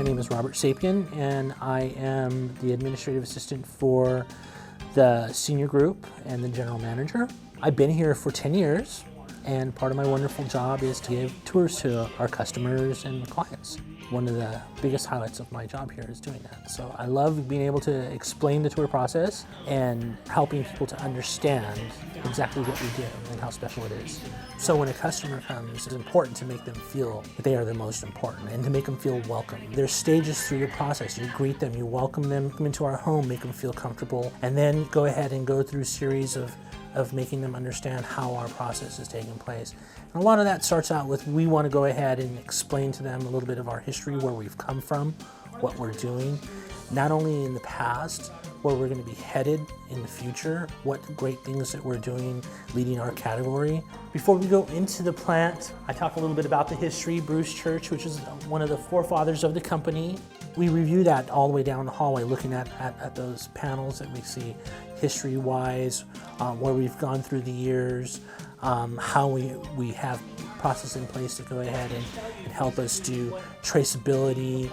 name is Robert Sapien, and I am the administrative assistant for the senior group and the general manager. I've been here for 10 years, and part of my wonderful job is to give tours to our customers and clients. One of the biggest highlights of my job here is doing that. So I love being able to explain the tour process and helping people to understand exactly what we do and how special it is. So when a customer comes, it's important to make them feel that they are the most important and to make them feel welcome. There's stages through the process. You greet them, you welcome them, come into our home, make them feel comfortable, and then go ahead and go through a series of making them understand how our process is taking place. And a lot of that starts out with, we want to go ahead and explain to them a little bit of our history, where we've come from, what we're doing, not only in the past, where we're going to be headed in the future, what great things that we're doing leading our category. Before we go into the plant, I talk a little bit about the history. Bruce Church, which is one of the forefathers of the company. We review that all the way down the hallway, looking at those panels that we see history-wise, where we've gone through the years, how we have process in place to go ahead and help us do traceability,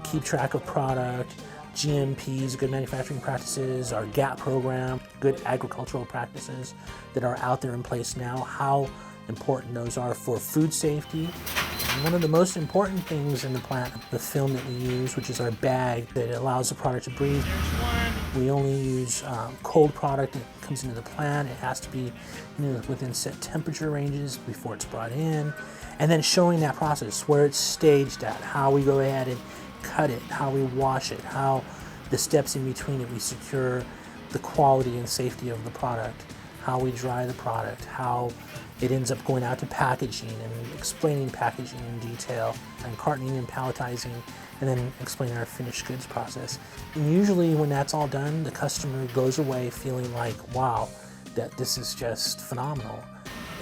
keep track of product, GMPs, good manufacturing practices, our GAP program, good agricultural practices that are out there in place now, how important those are for food safety. And one of the most important things in the plant, the film that we use, which is our bag that allows the product to breathe. We only use cold product that comes into the plant. It has to be within set temperature ranges before it's brought in. And then showing that process, where it's staged at, how we go ahead and cut it, how we wash it, how the steps in between it, we secure the quality and safety of the product, how we dry the product, how it ends up going out to packaging and explaining packaging in detail, and cartoning and palletizing, and then explaining our finished goods process. And usually when that's all done, the customer goes away feeling like, wow, that this is just phenomenal.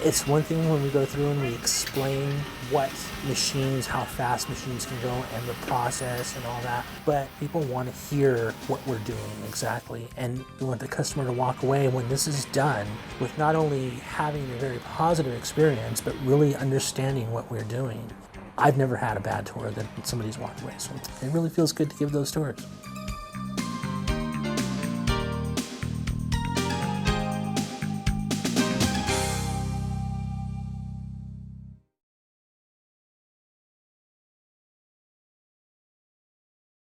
It's one thing when we go through and we explain what machines, how fast machines can go and the process and all that, but people want to hear what we're doing exactly. And we want the customer to walk away when this is done with not only having a very positive experience, but really understanding what we're doing. I've never had a bad tour that somebody's walked away, so it really feels good to give those tours.